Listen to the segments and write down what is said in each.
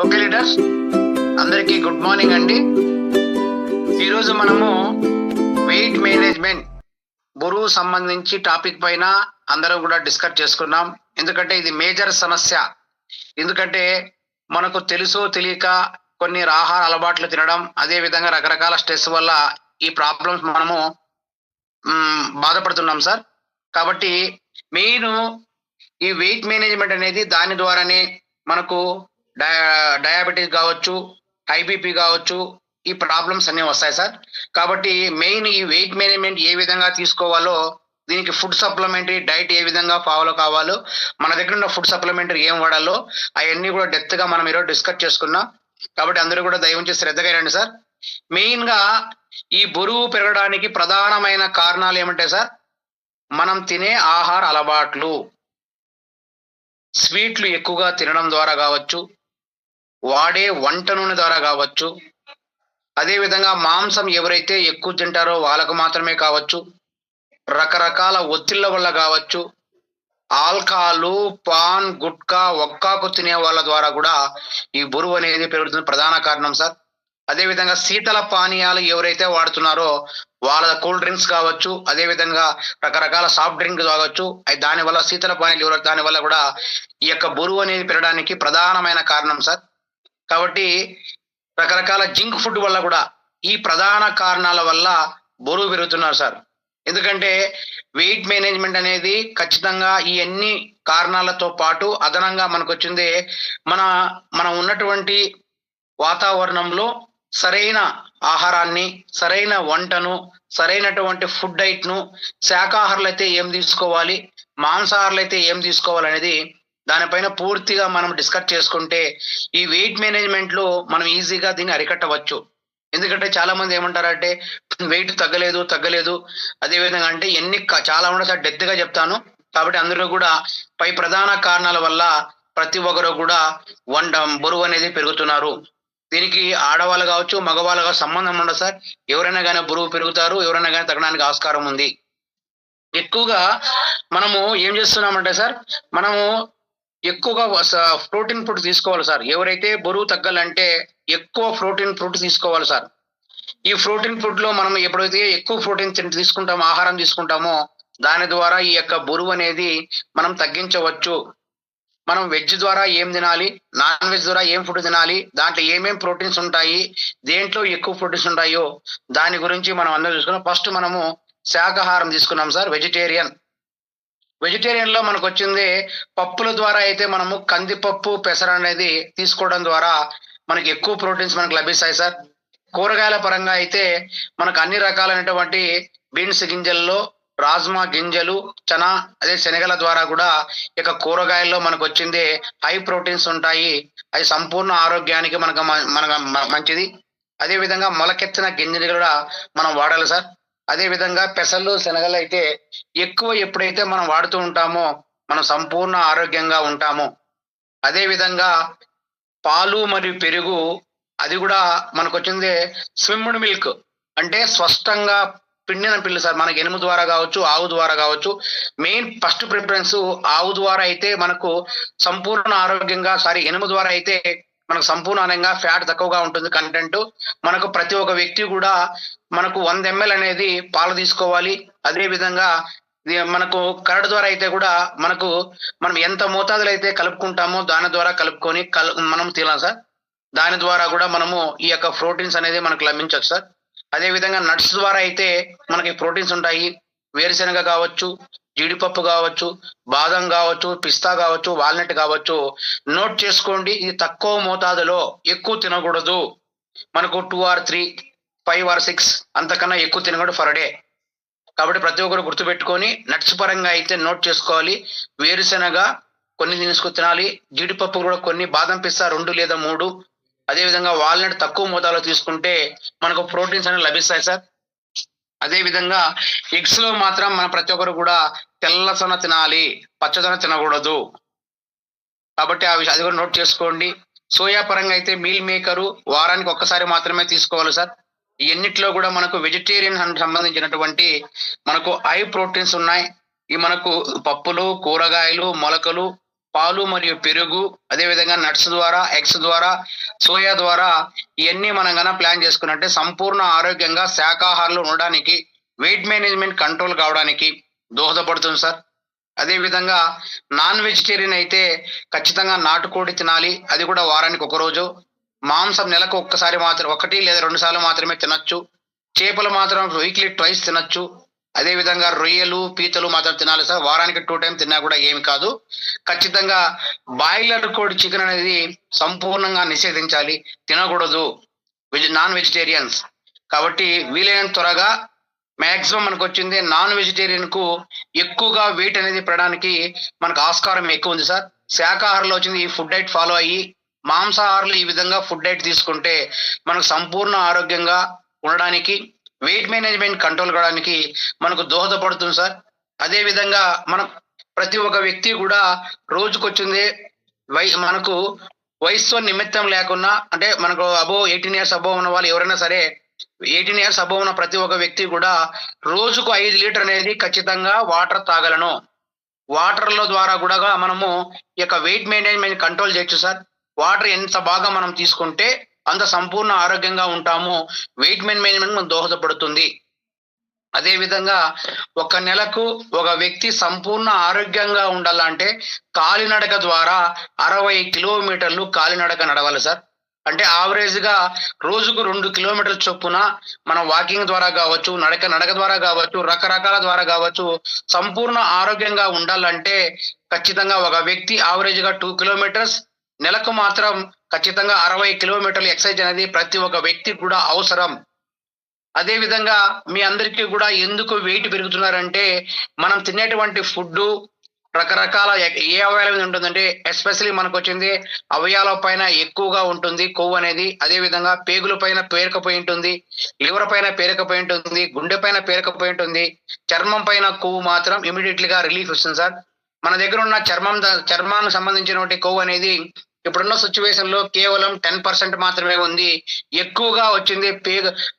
Okay leaders, అందరికీ good morning అండి. ఈరోజు మనము వెయిట్ మేనేజ్మెంట్ బరువు సంబంధించి టాపిక్ పైన అందరం కూడా డిస్కస్ చేసుకున్నాం. ఎందుకంటే ఇది మేజర్ సమస్య. ఎందుకంటే మనకు తెలుసో తెలియక కొన్ని ఆహార అలవాట్లు తినడం, అదే విధంగా రకరకాల స్ట్రెస్ వల్ల ఈ ప్రాబ్లమ్స్ మనము బాధపడుతున్నాం సార్. కాబట్టి మెయిన్ ఈ వెయిట్ మేనేజ్మెంట్ అనేది దాని ద్వారానే మనకు డయాబెటీస్ కావచ్చు, హై బీపీ కావచ్చు, ఈ ప్రాబ్లమ్స్ అన్ని వస్తాయి సార్. కాబట్టి మెయిన్ ఈ వెయిట్ మేనేజ్మెంట్ ఏ విధంగా తీసుకోవాలో, దీనికి ఫుడ్ సప్లిమెంటరీ డైట్ ఏ విధంగా ఫాలో కావాలో, మన దగ్గర ఉన్న ఫుడ్ సప్లిమెంటరీ ఏం వాడాలో అవన్నీ కూడా డెప్త్ గా మనం ఈరోజు డిస్కస్ చేసుకున్నాం. కాబట్టి అందరూ కూడా దయవుంచి శ్రద్ధగా రండి సార్. మెయిన్ గా ఈ బరువు పెరగడానికి ప్రధానమైన కారణాలు ఏమంటే సార్, మనం తినే ఆహార అలవాట్లు. స్వీట్లు ఎక్కువగా తినడం ద్వారా కావచ్చు, వాడే వంట నూనె ద్వారా కావచ్చు, అదేవిధంగా మాంసం ఎవరైతే ఎక్కువ తింటారో వాళ్ళకు మాత్రమే కావచ్చు, రకరకాల ఒత్తిళ్ల వల్ల కావచ్చు, ఆల్కహాలు, పాన్, గుట్కా, ఒక్కాకు తినే వాళ్ళ ద్వారా కూడా ఈ బరువు అనేది పెరుగుతుంది, ప్రధాన కారణం సార్. అదేవిధంగా శీతల పానీయాలు ఎవరైతే వాడుతున్నారో వాళ్ళ కూల్ డ్రింక్స్ కావచ్చు, అదేవిధంగా రకరకాల సాఫ్ట్ డ్రింక్ కావచ్చు, దానివల్ల శీతల పానీయాలు దాని వల్ల కూడా ఈ యొక్క బరువు అనేది పెరగడానికి ప్రధానమైన కారణం సార్. కాబట్టి రకరకాల జింక్ ఫుడ్ వల్ల కూడా ఈ ప్రధాన కారణాల వల్ల బరువు పెరుగుతున్నారు సార్. ఎందుకంటే వెయిట్ మేనేజ్మెంట్ అనేది ఖచ్చితంగా ఈ అన్ని కారణాలతో పాటు అదనంగా మనకు వచ్చింది మనం ఉన్నటువంటి వాతావరణంలో సరైన ఆహారాన్ని, సరైన వంటను, సరైనటువంటి ఫుడ్ డైట్ ను, శాకాహారులు అయితే ఏం తీసుకోవాలి, మాంసాహారులు అయితే ఏం తీసుకోవాలి అనేది దానిపైన పూర్తిగా మనం డిస్కస్ చేసుకుంటే ఈ వెయిట్ మేనేజ్మెంట్ లో మనం ఈజీగా దీన్ని అరికట్టవచ్చు. ఎందుకంటే చాలా మంది ఏమంటారంటే వెయిట్ తగ్గలేదు అదేవిధంగా అంటే ఎన్ని చాలా ఉండదు సార్, డెప్త్ గా చెప్తాను. కాబట్టి అందరూ కూడా పై ప్రధాన కారణాల వల్ల ప్రతి ఒక్కరు కూడా బరువు అనేది పెరుగుతున్నారు. దీనికి ఆడవాళ్ళు కావచ్చు, మగవాళ్ళు కావచ్చు సంబంధం ఉండదు సార్. ఎవరైనా కానీ బరువు పెరుగుతారు, ఎవరైనా కానీ తగ్గడానికి ఆస్కారం ఉంది. ఎక్కువగా మనము ఏం చేస్తున్నామంటే సార్, మనము ఎక్కువగా ప్రోటీన్ ఫుడ్ తీసుకోవాలి సార్. ఎవరైతే బరువు తగ్గాలంటే ఎక్కువ ప్రోటీన్ ఫుడ్ తీసుకోవాలి సార్. ఈ ప్రోటీన్ ఫుడ్ లో మనం ఎప్పుడైతే ఎక్కువ ప్రోటీన్ తీసుకుంటామో, ఆహారం తీసుకుంటామో, దాని ద్వారా ఈ యొక్క బరువు అనేది మనం తగ్గించవచ్చు. మనం వెజ్ ద్వారా ఏం తినాలి, నాన్ వెజ్ ద్వారా ఏం ఫుడ్ తినాలి, దాంట్లో ఏమేం ప్రోటీన్స్ ఉంటాయి, దేంట్లో ఎక్కువ ప్రోటీన్స్ ఉంటాయో దాని గురించి మనం అందరూ చూసుకున్నాం. ఫస్ట్ మనము శాకాహారం తీసుకున్నాం సార్, వెజిటేరియన్ లో మనకు వచ్చింది పప్పుల ద్వారా అయితే మనము కందిపప్పు, పెసర అనేది తీసుకోవడం ద్వారా మనకి ఎక్కువ ప్రోటీన్స్ మనకు లభిస్తాయి సార్. కూరగాయల పరంగా అయితే మనకు అన్ని రకాలైనటువంటి బీన్స్ గింజల్లో రాజ్మా గింజలు, చనా, అదే శనగల ద్వారా కూడా ఇక కూరగాయల్లో మనకు వచ్చింది హై ప్రోటీన్స్ ఉంటాయి. అది సంపూర్ణ ఆరోగ్యానికి మనకు మంచిది. అదే విధంగా మొలకెత్తిన గింజలు కూడా మనం వాడాలి సార్. అదే విధంగా పెసలు, శనగలు అయితే ఎక్కువ ఎప్పుడైతే మనం వాడుతూ ఉంటామో మనం సంపూర్ణ ఆరోగ్యంగా ఉంటాము. అదే విధంగా పాలు మరియు పెరుగు, అది కూడా మనకు వచ్చింది స్విమ్డ్ మిల్క్, అంటే స్పష్టంగా పిండిన పిల్లి సార్. మనకి ఎనుము ద్వారా కావచ్చు, ఆవు ద్వారా కావచ్చు. మెయిన్ ఫస్ట్ ప్రిఫరెన్స్ ఆవు ద్వారా అయితే మనకు సంపూర్ణ ఆరోగ్యంగా, ఎనుము ద్వారా అయితే మనకు సంపూర్ణంగా ఫ్యాట్ తక్కువగా ఉంటుంది కంటెంట్. మనకు ప్రతి ఒక్క వ్యక్తి కూడా మనకు 100 ml అనేది పాలు తీసుకోవాలి. అదే విధంగా మనకు కరడు ద్వారా అయితే కూడా మనం ఎంత మోతాదులో అయితే కలుపుకుంటామో దాని ద్వారా కలుపుకొని మనం తినాలి సార్. దాని ద్వారా కూడా మనము ఈ యొక్క ప్రోటీన్స్ అనేది మనకు లభించవచ్చు సార్. అదే విధంగా నట్స్ ద్వారా అయితే మనకి ప్రోటీన్స్ ఉంటాయి. వేరుశెనగ కావచ్చు, జీడిపప్పు కావచ్చు, బాదం కావచ్చు, పిస్తా కావచ్చు, వాల్నట్ కావచ్చు. నోట్ చేసుకోండి, ఇది తక్కువ మోతాదులో, ఎక్కువ తినకూడదు. మనకు 2 or 3, 5 or 6 అంతకన్నా ఎక్కువ తినకూడదు ఫర్ డే. కాబట్టి ప్రతి ఒక్కరు గుర్తుపెట్టుకొని నట్స్ పరంగా అయితే నోట్ చేసుకోవాలి. వేరుశెనగ కొన్ని తీసుకు తినాలి, జీడిపప్పు కూడా కొన్ని, బాదం పిస్తా 2 లేదా 3. అదే విధంగా వాల్నట్ తక్కువ మోతాదులో తీసుకుంటే మనకు ప్రోటీన్స్ అనేవి లభిస్తాయి సార్. అదే విధంగా ఎగ్స్ లో మాత్రం మన ప్రతి ఒక్కరు కూడా తెల్లసొన తినాలి, పచ్చదొన తినకూడదు. కాబట్టి అది కూడా నోట్ చేసుకోండి. సోయా పరంగా అయితే మీల్ మేకరు వారానికి ఒక్కసారి మాత్రమే తీసుకోవాలి సార్. ఎన్నిట్లో కూడా మనకు వెజిటేరియన్ సంబంధించినటువంటి మనకు హై ప్రోటీన్స్ ఉన్నాయి. ఈ మనకు పప్పులు, కూరగాయలు, మొలకలు, పాలు మరియు పెరుగు, అదేవిధంగా నట్స్ ద్వారా, ఎగ్స్ ద్వారా, సోయా ద్వారా ఇవన్నీ మనం గన ప్లాన్ చేసుకున్నట్టే సంపూర్ణ ఆరోగ్యంగా శాకాహారులు ఉండడానికి, వెయిట్ మేనేజ్మెంట్ కంట్రోల్ కావడానికి దోహదపడుతుంది సార్. అదేవిధంగా నాన్ వెజిటేరియన్ అయితే ఖచ్చితంగా నాటుకోడి తినాలి. అది కూడా వారానికి ఒక రోజు. మాంసం నెలకు ఒక్కసారి మాత్రం 1 లేదా 2 సార్లు మాత్రమే తినొచ్చు. చేపలు మాత్రం వీక్లీ ట్వైస్ తినొచ్చు. అదే విధంగా రొయ్యలు, పీతలు మాత్రం తినాలి సార్. వారానికి 2 టైం తిన్నా కూడా ఏమి కాదు. ఖచ్చితంగా బాయిలర్ కోడి చికెన్ అనేది సంపూర్ణంగా నిషేధించాలి, తినకూడదు నాన్ వెజిటేరియన్స్. కాబట్టి వీలైనంత త్వరగా మాక్సిమం మనకు వచ్చింది నాన్ వెజిటేరియన్ కు ఎక్కువగా వెయిట్ అనేది పెరగడానికి మనకు ఆస్కారం ఎక్కువ ఉంది సార్. శాకాహారంలో వచ్చింది ఈ ఫుడ్ డైట్ ఫాలో అయ్యి, మాంసాహారులు ఈ విధంగా ఫుడ్ డైట్ తీసుకుంటే మనకు సంపూర్ణ ఆరోగ్యంగా ఉండడానికి, వెయిట్ మేనేజ్మెంట్ కంట్రోల్ కావడానికి మనకు దోహదపడుతుంది సార్. అదే విధంగా మనం ప్రతి ఒక్క వ్యక్తి కూడా రోజుకొచ్చింది మనకు వయసుతో నిమిత్తం లేకున్నా, అంటే మనకు అబోవ్ 18 ఇయర్స్ అబోవ్ ఉన్న వాళ్ళు ఎవరైనా సరే, 18 ఇయర్స్ అబోవ్ ఉన్న ప్రతి ఒక్క వ్యక్తి కూడా రోజుకు 5 లీటర్ అనేది ఖచ్చితంగా వాటర్ తాగలను. వాటర్ లో ద్వారా కూడా మనము ఈ యొక్క వెయిట్ మేనేజ్మెంట్ కంట్రోల్ చేయొచ్చు సార్. వాటర్ ఎంత బాగా మనం తీసుకుంటే అంత సంపూర్ణ ఆరోగ్యంగా ఉంటాము. వెయిట్ మేనేజ్మెంట్ మనకు దోహదపడుతుంది. అదే విధంగా ఒక నెలకు ఒక వ్యక్తి సంపూర్ణ ఆరోగ్యంగా ఉండాలంటే కాలినడక ద్వారా 60 కిలోమీటర్లు కాలినడక నడవాలి సార్. అంటే ఆవరేజ్ గా రోజుకు 2 కిలోమీటర్ల చొప్పున మనం వాకింగ్ ద్వారా కావచ్చు, నడక ద్వారా కావచ్చు, రకరకాల ద్వారా కావచ్చు, సంపూర్ణ ఆరోగ్యంగా ఉండాలంటే ఖచ్చితంగా ఒక వ్యక్తి ఆవరేజ్ గా 2 కిలోమీటర్స్, నెలకు మాత్రం ఖచ్చితంగా 60 కిలోమీటర్ల ఎక్సర్సైజ్ అనేది ప్రతి ఒక్క వ్యక్తికి కూడా అవసరం. అదే విధంగా మీ అందరికీ కూడా ఎందుకు వెయిట్ పెరుగుతున్నారంటే మనం తినేటువంటి ఫుడ్ రకరకాల ఏ అవయవాల మీద ఉంటుందంటే ఎస్పెషల్లీ మనకు వచ్చింది అవయవాల పైన ఎక్కువగా ఉంటుంది కొవ్వు అనేది. అదే విధంగా పేగుల పైన పేరుకపోయి ఉంటుంది, లివర్ పైన పేరుకపోయి ఉంటుంది, గుండె పైన పేరుకపోయి ఉంటుంది. చర్మం పైన కొవ్వు మాత్రం ఇమీడియట్లీగా రిలీఫ్ వస్తుంది సార్. మన దగ్గర ఉన్న చర్మానికి సంబంధించినటువంటి కొవ్వు అనేది ఇప్పుడున్న సిచ్యువేషన్ లో కేవలం 10% మాత్రమే ఉంది. ఎక్కువగా వచ్చింది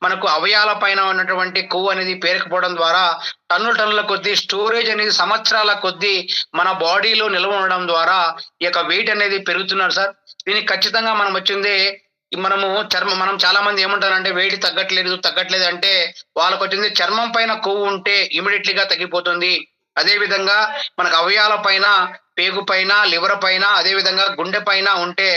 మనకు అవయవాల పైన ఉన్నటువంటి కొవ్వు అనేది పేరుకుపోవడం ద్వారా టన్నుల కొద్దీ స్టోరేజ్ అనేది సంవత్సరాల కొద్దీ మన బాడీలో నిల్వ ఉండడం ద్వారా ఈ యొక్క వెయిట్ అనేది పెరుగుతున్నారు సార్. దీనికి ఖచ్చితంగా మనం వచ్చింది మనం చాలా మంది ఏమంటారంటే వెయిట్ తగ్గట్లేదు అంటే వాళ్ళకి వచ్చింది చర్మం పైన కొవ్వు ఉంటే ఇమీడియట్లీగా తగ్గిపోతుంది. అదే విధంగా మనకు అవయవాల పైన, పేగు పైన, లివర్ పైన, అదే విధంగా గుండె పైన ఉంటే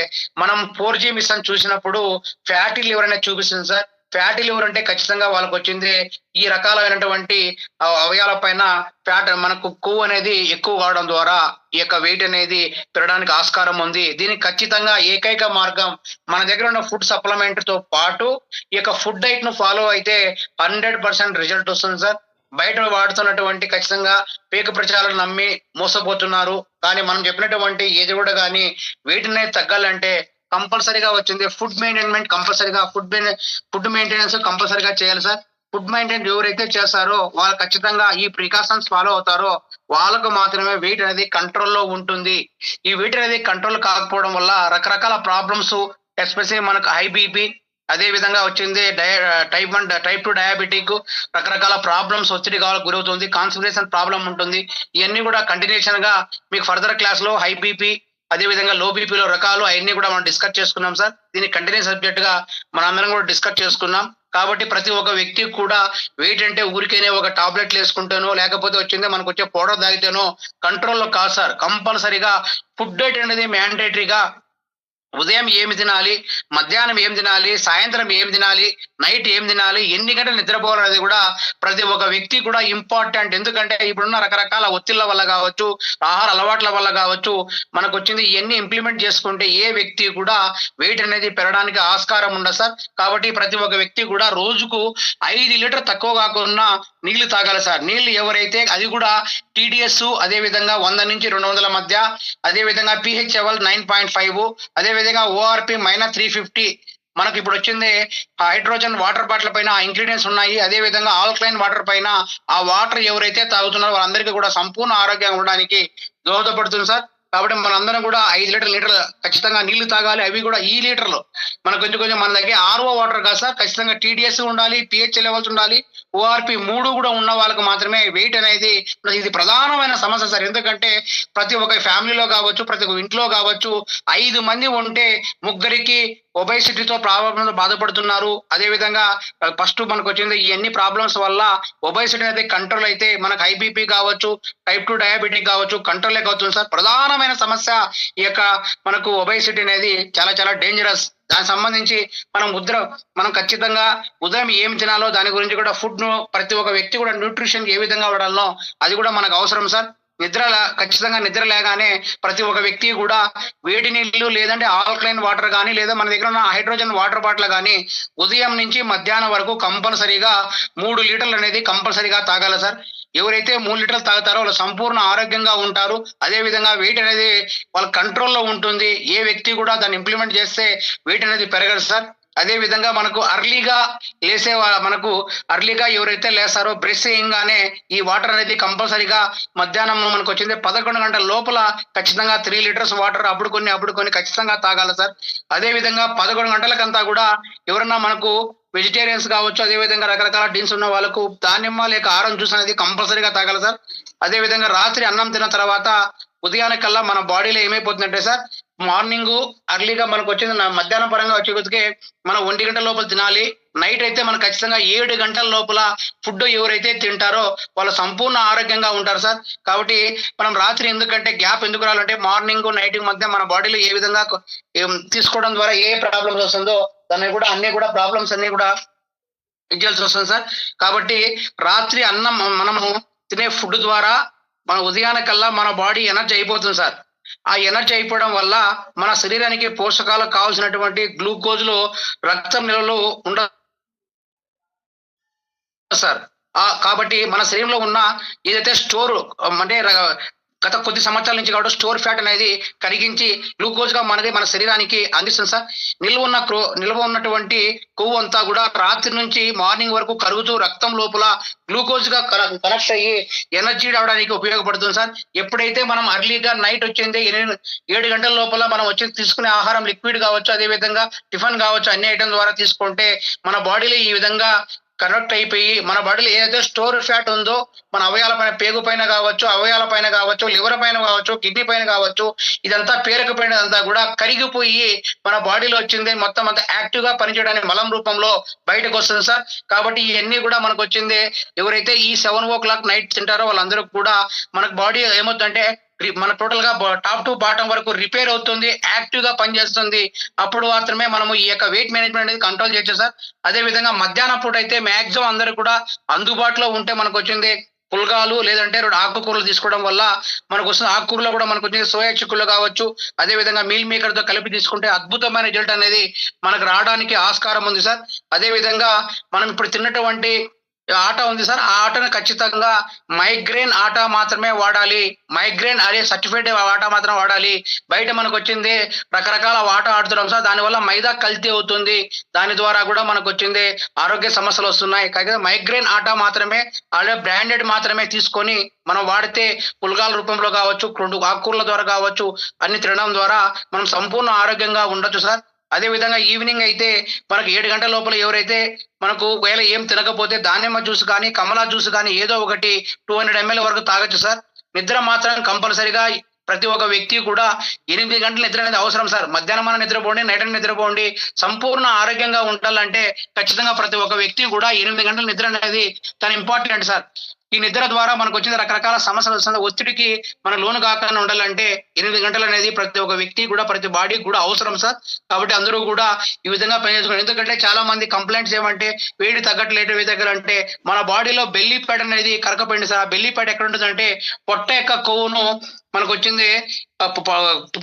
మనం 4G మిషన్ చూసినప్పుడు ఫ్యాటీ లివర్ అనేది చూపిస్తుంది సార్. ఫ్యాటీ లివర్ అంటే ఖచ్చితంగా వాళ్ళకి వచ్చింది ఈ రకాలైనటువంటి అవయవాల పైన ఫ్యాట్ మనకు కొవ్వు అనేది ఎక్కువ కావడం ద్వారా ఈ యొక్క వెయిట్ అనేది పెరగడానికి ఆస్కారం ఉంది. దీనికి ఖచ్చితంగా ఏకైక మార్గం మన దగ్గర ఉన్న ఫుడ్ సప్లిమెంట్ తో పాటు ఈ యొక్క ఫుడ్ డైట్ ను ఫాలో అయితే 100% రిజల్ట్ వస్తుంది సార్. బయట వాడుతున్నటువంటి ఖచ్చితంగా పేక ప్రచారాలు నమ్మి మోసపోతున్నారు. కానీ మనం చెప్పినటువంటి ఏది కూడా కానీ వెయిట్ అనేది తగ్గాలంటే కంపల్సరీగా వచ్చింది ఫుడ్ మెయింటైన్మెంట్, కంపల్సరీగా ఫుడ్ మెయింటెనెన్స్ కంపల్సరీగా చేయాలి సార్. ఫుడ్ మెయింటైన్ ఎవరైతే చేస్తారో వాళ్ళు ఖచ్చితంగా ఈ ప్రికాషన్స్ ఫాలో అవుతారో వాళ్ళకు మాత్రమే వెయిట్ అనేది కంట్రోల్లో ఉంటుంది. ఈ వెయిట్ అనేది కంట్రోల్ కాకపోవడం వల్ల రకరకాల ప్రాబ్లమ్స్, ఎస్పెషల్లీ మనకు హై బీపీ, అదే విధంగా వచ్చింది టైప్ 2 డయాబెటిక్, రకరకాల ప్రాబ్లమ్స్ ఒత్తిడి గురవుతుంది, కాన్సన్ట్రేషన్ ప్రాబ్లం ఉంటుంది. ఇవన్నీ కూడా కంటిన్యూషన్ గా మీకు ఫర్దర్ క్లాస్ లో హై బీపీ, అదే విధంగా లో బీపీలో రకాలు అవన్నీ కూడా మనం డిస్కస్ చేసుకున్నాం సార్. దీని కంటిన్యూస్ సబ్జెక్ట్ గా మనందరం కూడా డిస్కస్ చేసుకున్నాం. కాబట్టి ప్రతి ఒక్క వ్యక్తికి కూడా వెయిట్ అంటే ఊరికేనే ఒక టాబ్లెట్లు వేసుకుంటానో లేకపోతే వచ్చిందే మనకు వచ్చే పౌడర్ తాగితేనో కంట్రోల్లో కాదు సార్. కంపల్సరీగా ఫుడ్ డైట్ అనేది మ్యాండేటరీగా ఉదయం ఏమి తినాలి, మధ్యాహ్నం ఏం తినాలి, సాయంత్రం ఏం తినాలి, నైట్ ఏం తినాలి, ఎన్ని గంటలు నిద్రపోవాలనేది కూడా ప్రతి ఒక్క వ్యక్తి కూడా ఇంపార్టెంట్. ఎందుకంటే ఇప్పుడున్న రకరకాల ఒత్తిళ్ల వల్ల కావచ్చు, ఆహార అలవాట్ల వల్ల కావచ్చు, మనకు వచ్చింది ఇవన్నీ ఇంప్లిమెంట్ చేసుకుంటే ఏ వ్యక్తి కూడా వెయిట్ అనేది పెరగడానికి ఆస్కారం ఉండదు సార్. కాబట్టి ప్రతి ఒక్క వ్యక్తి కూడా రోజుకు 5 లీటర్ తక్కువ కాకుండా నీళ్లు తాగాలి సార్. నీళ్లు ఎవరైతే అది కూడా TDS అదే విధంగా 100 నుంచి 200 మధ్య, అదే విధంగా pH లెవెల్ 9.5, అదే విధంగా ORP -350. మనకి ఇప్పుడు వచ్చింది హైడ్రోజన్ వాటర్ బాటిల్ పైన ఇంగ్రీడియంట్స్ ఉన్నాయి. అదే విధంగా ఆల్కలైన్ వాటర్ పైన ఆ వాటర్ ఎవరైతే తాగుతున్నారో వాళ్ళందరికీ కూడా సంపూర్ణ ఆరోగ్యంగా ఉండడానికి దోహదపడుతుంది సార్. కాబట్టి మనందరం కూడా 5 లీటర్లు ఖచ్చితంగా నీళ్లు తాగాలి. అవి కూడా ఈ లీటర్లు మనకు కొంచెం కొంచెం మన దగ్గర ఆర్ఓ వాటర్ కాదు సార్, ఖచ్చితంగా టీడీఎస్ ఉండాలి, పిహెచ్ లెవెల్స్ ఉండాలి, ఓఆర్పి 3 కూడా ఉన్న వాళ్ళకి మాత్రమే వెయిట్ అనేది ఇది ప్రధానమైన సమస్య సార్. ఎందుకంటే ప్రతి ఒక్క ఫ్యామిలీలో కావచ్చు, ప్రతి ఒక్క ఇంట్లో కావచ్చు 5 మంది ఉంటే ముగ్గురికి ఒబేసిటీతో ప్రాబ్లమ్ బాధపడుతున్నారు. అదే విధంగా ఫస్ట్ మనకు వచ్చింది ఈ అన్ని ప్రాబ్లమ్స్ వల్ల ఒబేసిటీ అనేది కంట్రోల్ అయితే మనకు హై బీపీ కావచ్చు, టైప్ 2 డయాబెటిక్ కావచ్చు కంట్రోల్ అవుతుంది సార్. ప్రధానమైన సమస్య ఈ యొక్క మనకు ఒబేసిటీ అనేది చాలా చాలా డేంజరస్. దానికి సంబంధించి మనం ఖచ్చితంగా ఉదయం ఏం తినాలో దాని గురించి కూడా ఫుడ్ ను ప్రతి ఒక్క వ్యక్తి కూడా న్యూట్రిషన్ ఏ విధంగా వాడాలో అది కూడా మనకు అవసరం సార్. ఖచ్చితంగా నిద్ర లేగానే ప్రతి ఒక్క వ్యక్తి కూడా వేడి నీళ్లు లేదంటే ఆల్కలైన్ వాటర్ కానీ లేదా మన దగ్గర ఉన్న హైడ్రోజన్ వాటర్ బాటిల్ కానీ ఉదయం నుంచి మధ్యాహ్నం వరకు కంపల్సరీగా 3 లీటర్లు అనేది కంపల్సరీగా తాగాలి సార్. ఎవరైతే 3 లీటర్లు తాగుతారో వాళ్ళు సంపూర్ణ ఆరోగ్యంగా ఉంటారు. అదే విధంగా వెయిట్ అనేది వాళ్ళ కంట్రోల్లో ఉంటుంది. ఏ వ్యక్తి కూడా దాన్ని ఇంప్లిమెంట్ చేస్తే వెయిట్ అనేది పెరగదు సార్. అదే విధంగా మనకు అర్లీగా ఎవరైతే లేస్తారో బ్రష్ చేయగానే ఈ వాటర్ అనేది కంపల్సరీగా మధ్యాహ్నం మనకు వచ్చింది 11 గంటల లోపల ఖచ్చితంగా 3 లీటర్స్ వాటర్ అప్పుడు కొన్ని ఖచ్చితంగా తాగాలి సార్. అదే విధంగా 11 గంటలకంతా కూడా ఎవరన్నా మనకు వెజిటేరియన్స్ కావచ్చు, అదే విధంగా రకరకాల డ్రింక్స్ ఉన్న వాళ్ళకు దానిమ్మ లేక ఆరెంజ్ జ్యూస్ అనేది కంపల్సరీగా తాగాలి సార్. అదే విధంగా రాత్రి అన్నం తిన్న తర్వాత ఉదయానికల్లా మన బాడీలో ఏమైపోతుందంటే సార్, మార్నింగ్ అర్లీగా మనకు వచ్చింది మధ్యాహ్నం పరంగా వచ్చేకొద్దికే మనం 1 గంటల లోపల తినాలి. నైట్ అయితే మనం ఖచ్చితంగా 7 గంటల లోపల ఫుడ్ ఎవరైతే తింటారో వాళ్ళు సంపూర్ణ ఆరోగ్యంగా ఉంటారు సార్. కాబట్టి మనం రాత్రి ఎందుకంటే గ్యాప్ ఎందుకు రావాలంటే మార్నింగ్ నైట్ మధ్య మన బాడీలో ఏ విధంగా తీసుకోవడం ద్వారా ఏ ప్రాబ్లమ్స్ వస్తుందో దాన్ని కూడా అన్ని ప్రాబ్లమ్స్ అన్ని కూడా ఇచ్చాల్సి వస్తుంది సార్. కాబట్టి రాత్రి అన్నం మనము తినే ఫుడ్ ద్వారా మన ఉదయానికల్లా మన బాడీ ఎనర్జీ అయిపోతుంది సార్. ఆ ఎనర్జీ అయిపోవడం వల్ల మన శరీరానికి పోషకాలకు కావాల్సినటువంటి గ్లూకోజ్లు రక్తం నిల్వలు ఉండదు సార్. కాబట్టి మన శరీరంలో ఉన్న ఏదైతే స్టోర్ అంటే గత కొద్ది సంవత్సరాల నుంచి కాబట్టి స్టోర్ ఫ్యాట్ అనేది కరిగించి గ్లూకోజ్ గా మన శరీరానికి అందిస్తుంది సార్. నిల్వ ఉన్నటువంటి కొవ్వు అంతా కూడా రాత్రి నుంచి మార్నింగ్ వరకు కరుగుతూ రక్తం లోపల గ్లూకోజ్ గా కనెక్ట్ అయ్యి ఎనర్జీ రావడానికి ఉపయోగపడుతుంది సార్. ఎప్పుడైతే మనం అర్లీగా నైట్ వచ్చింది 7 గంటల లోపల మనం వచ్చి తీసుకునే ఆహారం లిక్విడ్ కావచ్చు, అదే విధంగా టిఫిన్ కావచ్చు అన్ని ఐటమ్ ద్వారా తీసుకుంటే మన బాడీలో ఈ విధంగా కనెక్ట్ అయిపోయి మన బాడీలో ఏదైతే స్టోర్ ఫ్యాట్ ఉందో మన అవయాల పైన, పేగు పైన కావచ్చు, అవయాల పైన కావచ్చు, లివర్ పైన కావచ్చు, కిడ్నీ పైన కావచ్చు, ఇదంతా పేరుకుపోయినదంతా కూడా కరిగిపోయి మన బాడీలో వచ్చింది మొత్తం అంతా యాక్టివ్ గా పనిచేయడానికి మలం రూపంలో బయటకు వస్తుంది సార్. కాబట్టి ఇవన్నీ కూడా మనకు వచ్చింది ఎవరైతే ఈ 7 o'clock నైట్ తింటారో వాళ్ళందరూ కూడా మనకు బాడీ ఏమవుతుందంటే మన టోటల్ గా టాప్ టు బాటం వరకు రిపేర్ అవుతుంది, యాక్టివ్ గా పనిచేస్తుంది. అప్పుడు మాత్రమే మనము ఈ యొక్క వెయిట్ మేనేజ్మెంట్ అనేది కంట్రోల్ చేయొచ్చు సార్. అదే విధంగా మధ్యాహ్నం పూట అయితే మాక్సిమం అందరూ కూడా అందుబాటులో ఉంటే మనకు వచ్చింది పుల్గాలు లేదంటే 2 ఆకుకూరలు తీసుకోవడం వల్ల మనకు వస్తుంది. ఆకుకూరలో కూడా మనకు వచ్చింది సోయా చిక్కుళ్ళు కావచ్చు, అదే విధంగా మీల్ మేకర్ తో కలిపి తీసుకుంటే అద్భుతమైన రిజల్ట్ అనేది మనకు రావడానికి ఆస్కారం ఉంది సార్. అదే విధంగా మనం ఇప్పుడు తిన్నటువంటి ఆట ఉంది సార్, ఆ ఆటను ఖచ్చితంగా మైగ్రేన్ ఆట మాత్రమే వాడాలి. మైగ్రేన్ అదే సర్టిఫైడ్ ఆట మాత్రం వాడాలి. బయట మనకు వచ్చింది రకరకాల ఆట ఆడుతున్నాం సార్, దానివల్ల మైదా కల్తీ అవుతుంది, దాని ద్వారా కూడా మనకు వచ్చింది ఆరోగ్య సమస్యలు వస్తున్నాయి. కాకపోతే మైగ్రేన్ ఆట మాత్రమే అదే బ్రాండెడ్ మాత్రమే తీసుకొని మనం వాడితే పుల్గాల రూపంలో కావచ్చు, 2 ఆకుకూరల ద్వారా కావచ్చు అన్ని తినడం ద్వారా మనం సంపూర్ణ ఆరోగ్యంగా ఉండొచ్చు సార్. అదే విధంగా ఈవినింగ్ అయితే మనకు 7 గంటల లోపల ఎవరైతే మనకు ఒకవేళ ఏం తినకపోతే దానిమ్మ జ్యూస్ కానీ, కమలా జ్యూస్ కానీ ఏదో ఒకటి 200 ml వరకు తాగొచ్చు సార్. నిద్ర మాత్రం కంపల్సరీగా ప్రతి ఒక్క వ్యక్తి కూడా 8 గంటల నిద్ర అనేది అవసరం సార్. మధ్యాహ్నం నిద్రపోండి, నైట్ నిద్రపోండి. సంపూర్ణ ఆరోగ్యంగా ఉండాలంటే ఖచ్చితంగా ప్రతి ఒక్క వ్యక్తి కూడా 8 గంటల నిద్ర అనేది చాలా ఇంపార్టెంట్ సార్. ఈ నిద్ర ద్వారా మనకు వచ్చిన రకరకాల సమస్యలు వస్తుంది. ఒత్తిడికి మనం లోను కాకుండా ఉండాలంటే 8 గంటలు అనేది ప్రతి ఒక్క వ్యక్తి కూడా ప్రతి బాడీకి కూడా అవసరం సార్. కాబట్టి అందరూ కూడా ఈ విధంగా పనిచేసుకోవాలి. ఎందుకంటే చాలా మంది కంప్లైంట్స్ ఏమంటే వేడి తగ్గట్లేదు అంటే మన బాడీలో బెల్లీ ఫ్యాట్ అనేది కరకపోయింది సార్. ఆ బెల్లీ ఫ్యాట్ ఎక్కడ ఉంటుందంటే పొట్ట యొక్క కొవ్వును మనకు వచ్చింది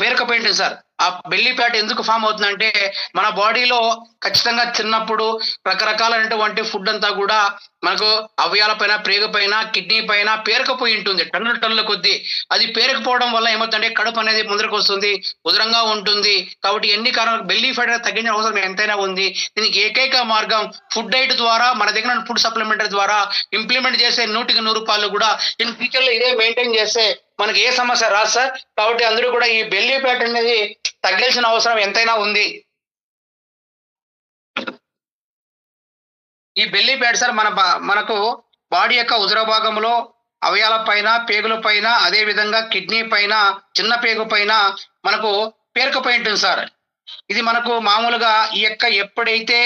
పేరుకపోయింది సార్. ఆ బెల్లీ ఫ్యాట్ ఎందుకు ఫామ్ అవుతుందంటే మన బాడీలో ఖచ్చితంగా చిన్నప్పుడు రకరకాలైనటువంటి ఫుడ్ అంతా కూడా మనకు అవయాల పైన, ప్రేగు పైన, కిడ్నీ పైన పేరుకపోయి ఉంటుంది టన్నుల కొద్దీ. అది పేరుకపోవడం వల్ల ఏమవుతుందంటే కడుపు అనేది ముందరకు వస్తుంది, ఉదరంగా ఉంటుంది. కాబట్టి ఎన్ని కారణాలు బెల్లీ ఫ్యాట్ తగ్గించిన అవసరం ఎంతైనా ఉంది. దీనికి ఏకైక మార్గం ఫుడ్ డైట్ ద్వారా మన దగ్గర ఫుడ్ సప్లిమెంటరీ ద్వారా ఇంప్లిమెంట్ చేసే 100కి 100 రూపాయలు కూడా ఇన్ ఫ్యూచర్ లో ఇదే మెయింటైన్ చేస్తే మనకి ఏ సమస్య రాదు సార్. కాబట్టి అందరూ కూడా ఈ బెల్లీ ఫ్యాట్ అనేది తగ్గాల్సిన అవసరం ఎంతైనా ఉంది. ఈ బెల్లీ ఫ్యాట్ సార్ మనకు బాడీ యొక్క ఉదర భాగంలో అవయాల పైన, పేగుల పైన, అదే విధంగా కిడ్నీ పైన, చిన్న పేగు పైన మనకు పేరుకుపోయి ఉంటుంది సార్. ఇది మనకు మామూలుగా ఈ యొక్క ఎప్పుడైతే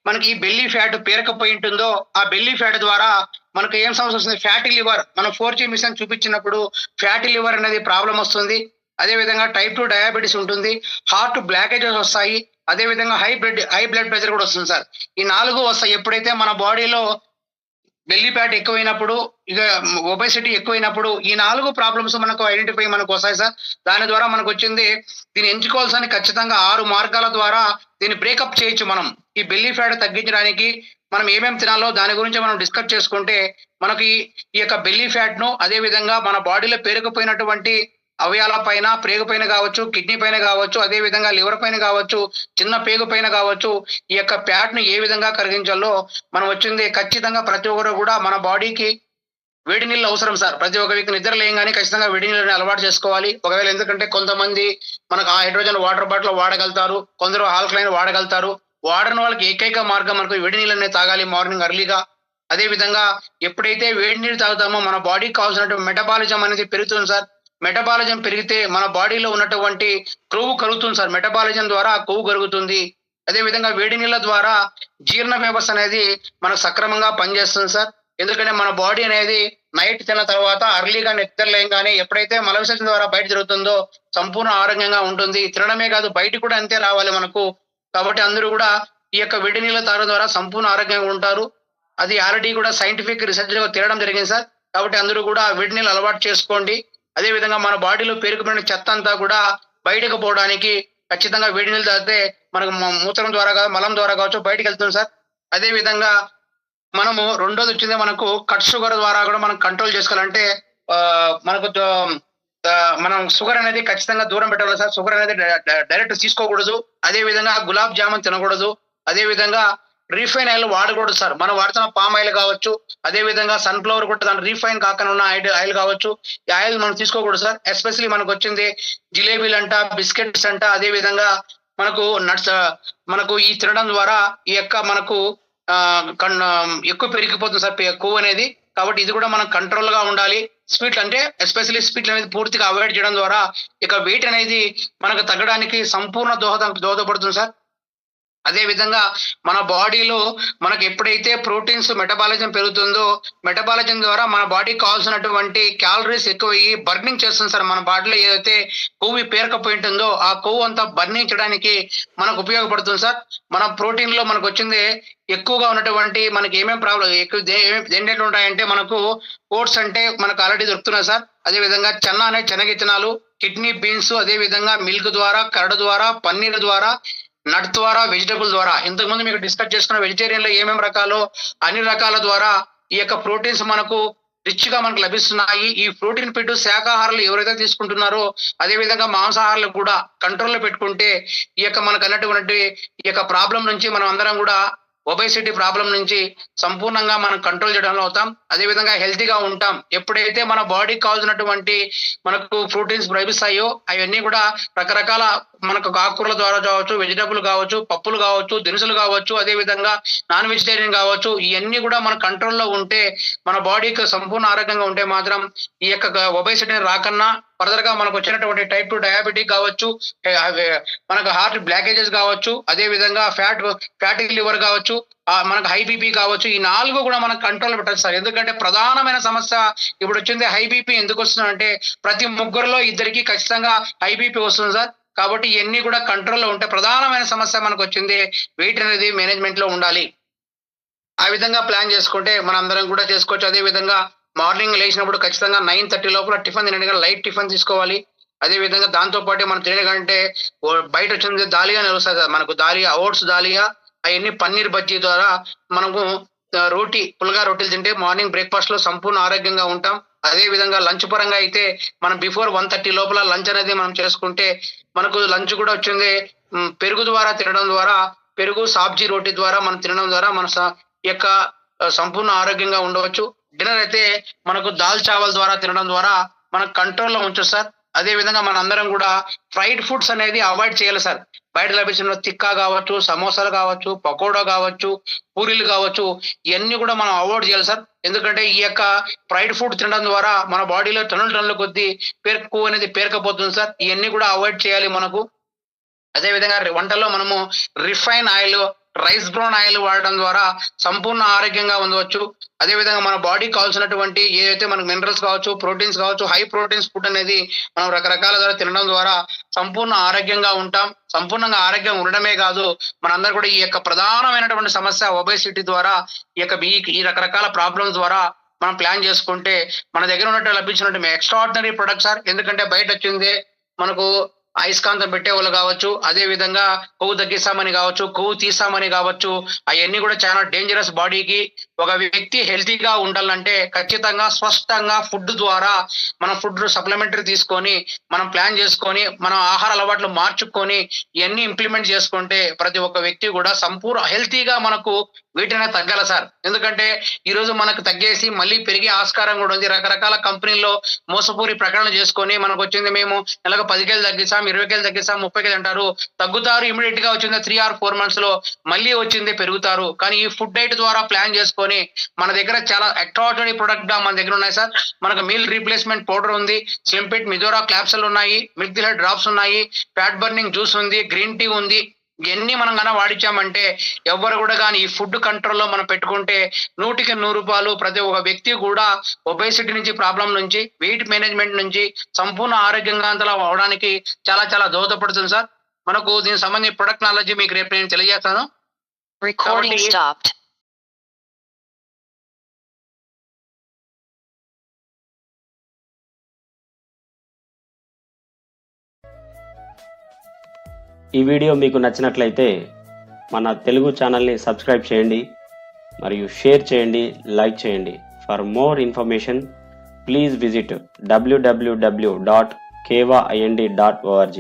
మనకి బెల్లీ ఫ్యాట్ పేరుకుపోయి ఉంటుందో ఆ బెల్లీ ఫ్యాట్ ద్వారా మనకు ఏం సమస్య వస్తుంది? Fatty liver. మనం 4G మిషన్ చూపించినప్పుడు ఫ్యాటీ లివర్ అనేది ప్రాబ్లం వస్తుంది. అదే విధంగా టైప్ 2 డయాబెటీస్ ఉంటుంది. హార్ట్ బ్లాకేజెస్ వస్తాయి. అదే విధంగా హై బ్లడ్ ప్రెషర్ కూడా వస్తుంది సార్. ఈ 4 వస్తాయి ఎప్పుడైతే మన బాడీలో బెల్లీ ఫ్యాట్ ఎక్కువైనప్పుడు, ఇక ఒబెసిటీ ఎక్కువైనప్పుడు ఈ 4 ప్రాబ్లమ్స్ మనకు ఐడెంటిఫై మనకు వస్తాయి సార్. దాని ద్వారా మనకు వచ్చింది దీన్ని ఎంచుకోవాల్సిన ఖచ్చితంగా 6 మార్గాల ద్వారా దీన్ని బ్రేకప్ చేయొచ్చు మనం. ఈ బెల్లీ ఫ్యాట్ తగ్గించడానికి మనం ఏమేమి తినాలో దాని గురించి మనం డిస్కస్ చేసుకుంటే మనకి ఈ యొక్క బెల్లీ ఫ్యాట్ ను అదే విధంగా మన బాడీలో పేరుకుపోయినటువంటి అవయాల పైన, ప్రేగు పైన కావచ్చు, కిడ్నీ పైన కావచ్చు, అదే విధంగా లివర్ పైన కావచ్చు, చిన్న పేగు పైన కావచ్చు, ఈ యొక్క ఫ్యాట్ ను ఏ విధంగా కరిగించాలో మనం వచ్చింది ఖచ్చితంగా ప్రతి ఒక్కరు కూడా మన బాడీకి వేడి నీళ్ళు అవసరం సార్. ప్రతి ఒక్క వ్యక్తి నిద్ర లేయంగానే ఖచ్చితంగా వేడి నీళ్ళని అలవాటు చేసుకోవాలి. ఒకవేళ ఎందుకంటే కొంతమంది మనకు ఆ హైడ్రోజన్ వాటర్ బాటిల్ వాడగలుగుతారు, కొందరు ఆల్కలైన్ వాడగలుగుతారు. వాడని వాళ్ళకి ఏకైక మార్గం మనకు వేడి నీళ్ళనే తాగాలి మార్నింగ్ అర్లీగా. అదే విధంగా ఎప్పుడైతే వేడి నీళ్ళు తాగుతామో మన బాడీకి కావాల్సినటువంటి మెటబాలిజం అనేది పెరుగుతుంది సార్. మెటబాలిజం పెరిగితే మన బాడీలో ఉన్నటువంటి కొవ్వు కరుగుతుంది సార్. మెటబాలిజం ద్వారా కొవ్వు కరుగుతుంది. అదే విధంగా వేడి నీళ్ళ ద్వారా జీర్ణ వ్యవస్థ అనేది మనకు సక్రమంగా పనిచేస్తుంది సార్. ఎందుకంటే మన బాడీ అనేది నైట్ తిన్న తర్వాత అర్లీగా నిద్రలేయంగానే ఎప్పుడైతే మల విసర్జన ద్వారా బయట జరుగుతుందో సంపూర్ణ ఆరోగ్యంగా ఉంటుంది. తినడమే కాదు బయట కూడా అంతే రావాలి మనకు. కాబట్టి అందరూ కూడా ఈ యొక్క వేడి నీళ్ళ తాగడం ద్వారా సంపూర్ణ ఆరోగ్యంగా ఉంటారు. అది ఆల్రెడీ కూడా సైంటిఫిక్ రీసెర్చ్ లో తేలడం జరిగింది సార్. కాబట్టి అందరూ కూడా వేడి నీళ్ళు అలవాటు చేసుకోండి. అదే విధంగా మన బాడీలో పేరుకుపోయిన చెత్త అంతా కూడా బయటకు పోవడానికి ఖచ్చితంగా వేడి నీళ్ళు తాగితే మనకు మూత్రం ద్వారా కావచ్చు, మలం ద్వారా కావచ్చు బయటకు వెళ్తుంది సార్. అదే విధంగా మనము రెండోది వచ్చింది మనకు కట్ షుగర్ ద్వారా కూడా మనం కంట్రోల్ చేసుకోవాలంటే మనకు మనం షుగర్ అనేది ఖచ్చితంగా దూరం పెట్టాలి సార్. షుగర్ అనేది డైరెక్ట్ తీసుకోకూడదు. అదే విధంగా గులాబ్ జామున్ తినకూడదు. అదే విధంగా రీఫైన్ ఆయిల్ వాడకూడదు సార్. మనం వాడుతున్న పామ్ ఆయిల్ కావచ్చు, అదే విధంగా సన్ఫ్లవర్ కూడా దాని రీఫైన్ కాకుండా ఉన్న ఆయిల్ కావచ్చు, ఈ ఆయిల్ మనం తీసుకోకూడదు సార్. ఎస్పెషల్లీ మనకు వచ్చింది జిలేబీలు అంట, బిస్కెట్స్ అంట, అదే విధంగా మనకు నట్స్ మనకు ఈ తినడం ద్వారా ఈ యొక్క మనకు ఎక్కువ పెరిగిపోతుంది సార్ కొవ్వు అనేది. కాబట్టి ఇది కూడా మనం కంట్రోల్ గా ఉండాలి. స్వీట్ అంటే ఎస్పెషల్లీ స్వీట్లు అనేది పూర్తిగా అవాయిడ్ చేయడం ద్వారా ఇక వెయిట్ అనేది మనకు తగ్గడానికి సంపూర్ణ దోహదపడుతుంది సార్. అదే విధంగా మన బాడీలో మనకు ఎప్పుడైతే ప్రోటీన్స్ మెటబాలిజం పెరుగుతుందో మెటబాలిజం ద్వారా మన బాడీకి కావాల్సినటువంటి క్యాలరీస్ ఎక్కువయ్యి బర్నింగ్ చేస్తుంది సార్. మన బాడీలో ఏదైతే కొవ్వు పేరుకపోయి ఉంటుందో ఆ కొవ్వు అంతా బర్నింగ్ చేయడానికి మనకు ఉపయోగపడుతుంది సార్. మన ప్రోటీన్ లో మనకు వచ్చింది ఎక్కువగా ఉన్నటువంటి మనకి ఏమేమి ప్రాబ్లం ఎక్కువ ఏంటంటే ఉంటాయంటే మనకు ఓట్స్ అంటే మనకు ఆల్రెడీ దొరుకుతున్నాయి సార్. అదే విధంగా చెన్న అనే శనగిత్తనాలు, కిడ్నీ బీన్స్, అదే విధంగా మిల్క్ ద్వారా, కరడు ద్వారా, పన్నీర్ ద్వారా, నట్ ద్వారా, వెజిటబుల్ ద్వారా, ఇంతకుముందు మీకు డిస్కస్ చేసుకున్న వెజిటేరియన్ లో ఏమేమి రకాలు అన్ని రకాల ద్వారా ఈ యొక్క ప్రోటీన్స్ మనకు రిచ్ గా మనకు లభిస్తున్నాయి. ఈ ప్రోటీన్ ఫుడ్ శాకాహారాలు ఎవరైతే తీసుకుంటున్నారో అదే విధంగా మాంసాహారాలు కూడా కంట్రోల్లో పెట్టుకుంటే ఈ యొక్క మనకు అన్నటువంటి ఈ యొక్క ప్రాబ్లం నుంచి మనం అందరం కూడా ఒబేసిటీ ప్రాబ్లం నుంచి సంపూర్ణంగా మనం కంట్రోల్ చేయడంలో అవుతాం. అదే విధంగా హెల్తీగా ఉంటాం. ఎప్పుడైతే మన బాడీకి కావాల్సినటువంటి మనకు ప్రోటీన్స్ లభిస్తాయో అవన్నీ కూడా రకరకాల మనకు ఆకుకూరల ద్వారా కావచ్చు, వెజిటబుల్ కావచ్చు, పప్పులు కావచ్చు, దినుసులు కావచ్చు, అదే విధంగా నాన్ వెజిటేరియన్ కావచ్చు, ఇవన్నీ కూడా మన కంట్రోల్లో ఉంటే మన బాడీకి సంపూర్ణ ఆరోగ్యంగా ఉంటే మాత్రం ఈ యొక్క ఒబేసిటీ రాకన్నా ఫర్దర్ గా మనకు వచ్చినటువంటి టైప్ 2 డయాబెటిక్ కావచ్చు, మనకు హార్ట్ బ్లాకేజెస్ కావచ్చు, అదే విధంగా ఫ్యాటీ లివర్ కావచ్చు, మనకు హై బీపీ కావచ్చు, ఈ 4 కూడా మనకు కంట్రోల్ పెట్టచ్చు సార్. ఎందుకంటే ప్రధానమైన సమస్య ఇప్పుడు వచ్చింది హై బీపీ. ఎందుకు వస్తుందంటే ప్రతి ముగ్గురులో ఇద్దరికి ఖచ్చితంగా హై బీపీ వస్తుంది సార్. కాబట్టి ఇవన్నీ కూడా కంట్రోల్లో ఉంటే ప్రధానమైన సమస్య మనకు వచ్చింది వెయిట్ అనేది మేనేజ్మెంట్ లో ఉండాలి. ఆ విధంగా ప్లాన్ చేసుకుంటే మనం అందరం కూడా చేసుకోవచ్చు. అదే విధంగా మార్నింగ్ లేచినప్పుడు ఖచ్చితంగా 9:30 లోపల టిఫిన్ తినడం, లైట్ టిఫిన్ తీసుకోవాలి. అదే విధంగా దాంతో పాటు మనం తినకంటే బయట వచ్చింది దాలియా వస్తుంది కదా మనకు, దాలియా, ఓట్స్ దాలియా, అవన్నీ పన్నీర్ బజ్జీ ద్వారా మనము రోటీ, పుల్గా రొట్టెలు తింటే మార్నింగ్ బ్రేక్ఫాస్ట్ లో సంపూర్ణ ఆరోగ్యంగా ఉంటాం. అదే విధంగా లంచ్ పరంగా అయితే మనం బిఫోర్ 1:30 లోపల లంచ్ అనేది మనం చేసుకుంటే మనకు లంచ్ కూడా వచ్చింది పెరుగు ద్వారా తినడం ద్వారా, పెరుగు సాబ్జీ రోటీ ద్వారా మనం తినడం ద్వారా మన యొక్క సంపూర్ణ ఆరోగ్యంగా ఉండవచ్చు. డిన్నర్ అయితే మనకు దాల్ చావల్ ద్వారా తినడం ద్వారా మనకు కంట్రోల్లో ఉంచు సార్. అదే విధంగా మనందరం కూడా ఫ్రైడ్ ఫుడ్స్ అనేది అవాయిడ్ చేయాలి సార్. బయట లభించిన తిక్కా కావచ్చు, సమోసాలు కావచ్చు, పకోడా కావచ్చు, పూరీలు కావచ్చు, ఇవన్నీ కూడా మనం అవాయిడ్ చేయాలి సార్. ఎందుకంటే ఈ యొక్క ఫ్రైడ్ ఫుడ్ తినడం ద్వారా మన బాడీలో టన్నుల కొద్దీ కొవ్వు అనేది పేరుకపోతుంది సార్. ఇవన్నీ కూడా అవాయిడ్ చేయాలి మనకు. అదే విధంగా వంటల్లో మనము refine oil, rice brown oil వాడడం ద్వారా సంపూర్ణ ఆరోగ్యంగా ఉండవచ్చు. అదే విధంగా మన బాడీకి కావాల్సినటువంటి ఏదైతే మనకు మినరల్స్ కావచ్చు, ప్రోటీన్స్ కావచ్చు, హై ప్రోటీన్స్ ఫుడ్ అనేది మనం రకరకాల ద్వారా తినడం ద్వారా సంపూర్ణ ఆరోగ్యంగా ఉంటాం. సంపూర్ణంగా ఆరోగ్యం ఉండడమే కాదు, మనందరూ కూడా ఈ యొక్క ప్రధానమైనటువంటి సమస్య ఒబేసిటీ ద్వారా ఈ రకరకాల ప్రాబ్లమ్స్ ద్వారా మనం ప్లాన్ చేసుకుంటే మన దగ్గర ఉన్నట్టు లభించినట్టు ఎక్స్ట్రాడినరీ ప్రొడక్ట్ సార్. ఎందుకంటే బయట వచ్చిందే మనకు అయస్కాంతం పెట్టేవాళ్ళు కావచ్చు, అదే విధంగా కొవ్వు తగ్గిస్తామని కావచ్చు, కొవ్వు తీస్తామని కావచ్చు, అవన్నీ కూడా చాలా డేంజరస్ బాడీకి. ఒక వ్యక్తి హెల్తీగా ఉండాలంటే ఖచ్చితంగా స్పష్టంగా ఫుడ్ ద్వారా మనం ఫుడ్ సప్లిమెంటరీ తీసుకొని మనం ప్లాన్ చేసుకొని మనం ఆహార అలవాట్లు మార్చుకొని ఇవన్నీ ఇంప్లిమెంట్ చేసుకుంటే ప్రతి ఒక్క వ్యక్తి కూడా సంపూర్ణ హెల్తీగా మనకు వీటినే తగ్గాల సార్. ఎందుకంటే ఈ రోజు మనకు తగ్గేసి మళ్ళీ పెరిగే ఆస్కారం కూడా ఉంది. రకరకాల కంపెనీల్లో మోసపూరి ప్రకటన చేసుకొని మనకు వచ్చింది మేము నెలకు 10 కేజీలు తగ్గిస్తాం, 20 కేజీలు తగ్గిస్తాం, 30 కేజీలు అంటారు, తగ్గుతారు. ఇమీడియట్ గా వచ్చింది 3 or 4 months లో మళ్ళీ వచ్చింది పెరుగుతారు. కానీ ఈ ఫుడ్ డైట్ ద్వారా ప్లాన్ చేసుకొని మన దగ్గర చాలా ఎక్స్ట్రాడినరీ ప్రొడక్ట్ మన దగ్గర ఉన్నాయి సార్. మనకు మీల్ రీప్లేస్మెంట్ పౌడర్ ఉంది, స్లింపిట్ మిజోరా క్లాప్సల్ ఉన్నాయి, మిల్క్ దిలైట్ డ్రాప్స్ ఉన్నాయి, ఫ్యాట్ బర్నింగ్ జ్యూస్ ఉంది, గ్రీన్ టీ ఉంది. ఇవన్నీ మనం కన్నా వాడించామంటే ఎవరు కూడా కానీ ఈ ఫుడ్ కంట్రోల్లో మనం పెట్టుకుంటే 100కి 100 ప్రతి ఒక్క వ్యక్తి కూడా ఒబేసిటీ నుంచి ప్రాబ్లం నుంచి వెయిట్ మేనేజ్మెంట్ నుంచి సంపూర్ణ ఆరోగ్యంగా అవడానికి చాలా చాలా దోహదపడుతుంది సార్. మనకు దీనికి సంబంధించిన ప్రొడక్ట్ నాలెడ్జ్ మీకు రేపు నేను తెలియజేస్తాను. Recording stopped. ఈ వీడియో మీకు నచ్చినట్లయితే మన తెలుగు ఛానల్ని సబ్స్క్రైబ్ చేయండి మరియు షేర్ చేయండి, లైక్ చేయండి. For more information please visit www.kevaind.org.